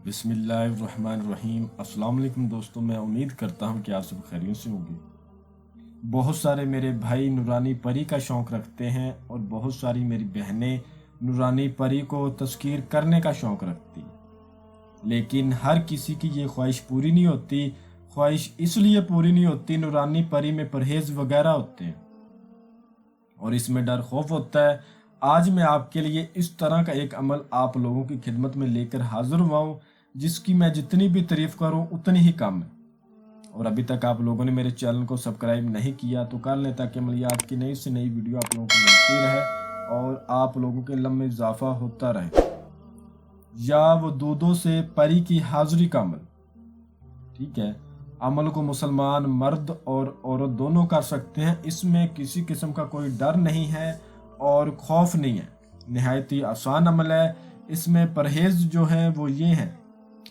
بسم اللہ الرحمن الرحیم۔ السلام علیکم دوستوں، میں امید کرتا ہوں کہ آپ سب خیریت سے ہوں گے۔ بہت سارے میرے بھائی نورانی پری کا شوق رکھتے ہیں اور بہت ساری میری بہنیں نورانی پری کو تذکیر کرنے کا شوق رکھتی ہیں، لیکن ہر کسی کی یہ خواہش پوری نہیں ہوتی۔ خواہش اس لیے پوری نہیں ہوتی، نورانی پری میں پرہیز وغیرہ ہوتے ہیں اور اس میں ڈر خوف ہوتا ہے۔ آج میں آپ کے لیے اس طرح کا ایک عمل آپ لوگوں کی خدمت میں لے کر حاضر ہوا ہوں، جس کی میں جتنی بھی تعریف کروں اتنی ہی کم ہے۔ اور ابھی تک آپ لوگوں نے میرے چینل کو سبسکرائب نہیں کیا تو کر لیں، تاکہ عملیات کی نئی سے نئی ویڈیو آپ لوگوں کو ملتی رہے اور آپ لوگوں کے علم میں اضافہ ہوتا رہے۔ یا وہ دودوں سے پری کی حاضری کا عمل، ٹھیک ہے، عمل کو مسلمان مرد اور عورت دونوں کر سکتے ہیں۔ اس میں کسی قسم کا کوئی ڈر نہیں ہے اور خوف نہیں ہے، نہایت ہی آسان عمل ہے۔ اس میں پرہیز جو ہے وہ یہ ہے،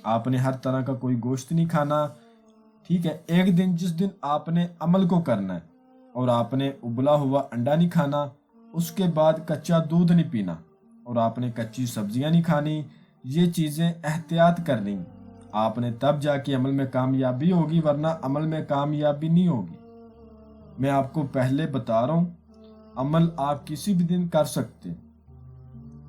آپ نے ہر طرح کا کوئی گوشت نہیں کھانا، ٹھیک ہے۔ ایک دن جس دن آپ نے عمل کو کرنا ہے اور آپ نے ابلا ہوا انڈا نہیں کھانا، اس کے بعد کچا دودھ نہیں پینا اور آپ نے کچی سبزیاں نہیں کھانی، یہ چیزیں احتیاط کرنی۔ آپ نے تب جا کے عمل میں کامیابی ہوگی، ورنہ عمل میں کامیابی نہیں ہوگی۔ میں آپ کو پہلے بتا رہا ہوں، عمل آپ کسی بھی دن کر سکتے ہیں۔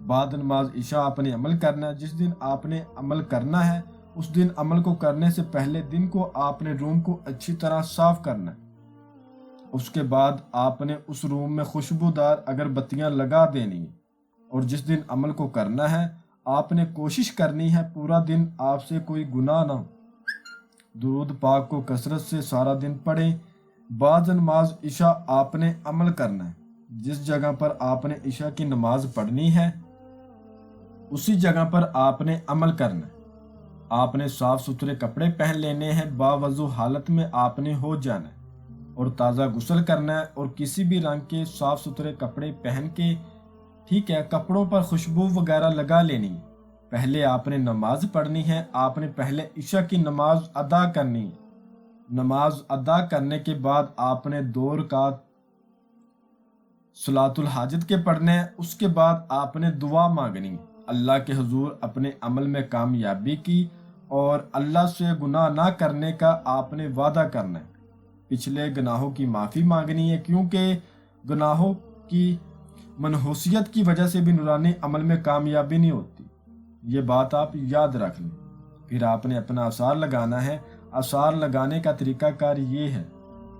بعد نماز عشاء آپ نے عمل کرنا ہے۔ جس دن آپ نے عمل کرنا ہے اس دن عمل کو کرنے سے پہلے دن کو آپ نے روم کو اچھی طرح صاف کرنا ہے۔ اس کے بعد آپ نے اس روم میں خوشبودار اگربتیاں لگا دینی ہیں، اور جس دن عمل کو کرنا ہے آپ نے کوشش کرنی ہے پورا دن آپ سے کوئی گناہ نہ ہو۔ درود پاک کو کثرت سے سارا دن پڑھیں۔ بعد نماز عشاء آپ نے عمل کرنا ہے۔ جس جگہ پر آپ نے عشاء کی نماز پڑھنی ہے اسی جگہ پر آپ نے عمل کرنا ہے۔ آپ نے صاف ستھرے کپڑے پہن لینے ہیں، باوضو حالت میں آپ نے ہو جانا ہے اور تازہ غسل کرنا ہے، اور کسی بھی رنگ کے صاف ستھرے کپڑے پہن کے، ٹھیک ہے، کپڑوں پر خوشبو وغیرہ لگا لینی ہے۔ پہلے آپ نے نماز پڑھنی ہے، آپ نے پہلے عشاء کی نماز ادا کرنی ہے۔ نماز ادا کرنے کے بعد آپ نے 2 رکعت صلاۃ الحاجت کے پڑھنے ہیں۔ اس کے بعد آپ نے دعا مانگنی ہے، اللہ کے حضور اپنے عمل میں کامیابی کی اور اللہ سے گناہ نہ کرنے کا آپ نے وعدہ کرنا ہے۔ پچھلے گناہوں کی معافی مانگنی ہے، کیونکہ گناہوں کی منحوسیت کی وجہ سے بھی نورانی عمل میں کامیابی نہیں ہوتی، یہ بات آپ یاد رکھ لیں۔ پھر آپ نے اپنا آثار لگانا ہے۔ آثار لگانے کا طریقہ کار یہ ہے،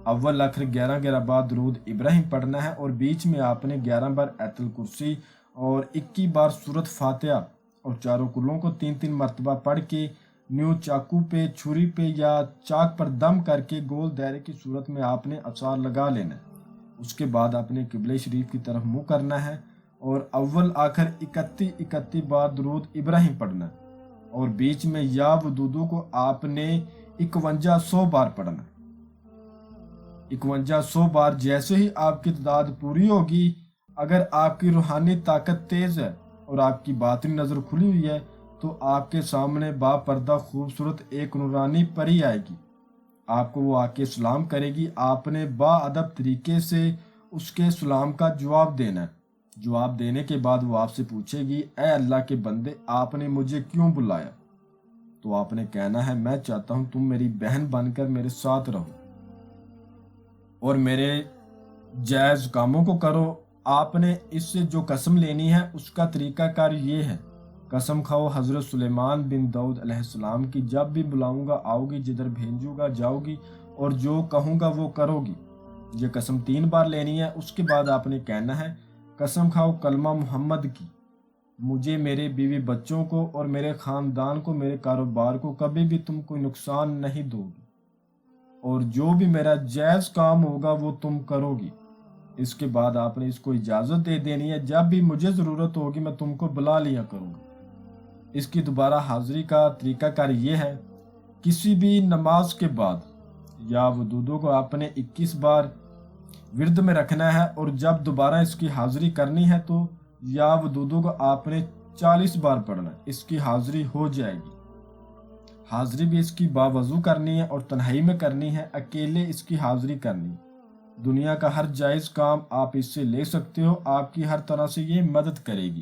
اول آخر 11 بار درود ابراہیم پڑھنا ہے، اور بیچ میں آپ نے 11 بار آیت الکرسی اور 21 بار سورۃ فاتحہ، اور چاروں کلوں کو 3 مرتبہ پڑھ کے نیو چاقو پہ، چھری پہ یا چاک پر دم کر کے گول دائرے کی صورت میں آپ نے آثار لگا لینا ہے۔ اس کے بعد آپ نے قبلہ شریف کی طرف منہ کرنا ہے اور اول آخر 31 بار درود ابراہیم پڑھنا ہے، اور بیچ میں یا ودودو کو آپ نے 5100 بار پڑھنا ہے۔ 5100 بار جیسے ہی آپ کی تعداد پوری ہوگی، اگر آپ کی روحانی طاقت تیز ہے اور آپ کی باطنی نظر کھلی ہوئی ہے، تو آپ کے سامنے با پردہ خوبصورت ایک نورانی پری آئے گی۔ آپ کو وہ آ کے سلام کرے گی، آپ نے با ادب طریقے سے اس کے سلام کا جواب دینا ہے۔ جواب دینے کے بعد وہ آپ سے پوچھے گی، اے اللہ کے بندے، آپ نے مجھے کیوں بلایا؟ تو آپ نے کہنا ہے، میں چاہتا ہوں تم میری بہن بن کر میرے ساتھ رہو اور میرے جائز کاموں کو کرو۔ آپ نے اس سے جو قسم لینی ہے اس کا طریقہ کار یہ ہے، قسم کھاؤ حضرت سلیمان بن داؤد علیہ السلام کی، جب بھی بلاؤں گا آؤ گی، جدھر بھیجوں گا جاؤ گی، اور جو کہوں گا وہ کرو گی۔ یہ قسم 3 بار لینی ہے۔ اس کے بعد آپ نے کہنا ہے، قسم کھاؤ کلمہ محمد کی، مجھے، میرے بیوی بچوں کو اور میرے خاندان کو، میرے کاروبار کو کبھی بھی تم کوئی نقصان نہیں دو گی، اور جو بھی میرا جائز کام ہوگا وہ تم کرو گی۔ اس کے بعد آپ نے اس کو اجازت دے دینی ہے، جب بھی مجھے ضرورت ہوگی میں تم کو بلا لیا کروں گا۔ اس کی دوبارہ حاضری کا طریقہ کار یہ ہے، کسی بھی نماز کے بعد یا وضو کو آپ نے 21 بار ورد میں رکھنا ہے، اور جب دوبارہ اس کی حاضری کرنی ہے تو یا وضو کو آپ نے 40 بار پڑھنا ہے، اس کی حاضری ہو جائے گی۔ حاضری بھی اس کی باوضو کرنی ہے اور تنہائی میں کرنی ہے، اکیلے اس کی حاضری کرنی ہے۔ دنیا کا ہر جائز کام آپ اس سے لے سکتے ہو، آپ کی ہر طرح سے یہ مدد کرے گی۔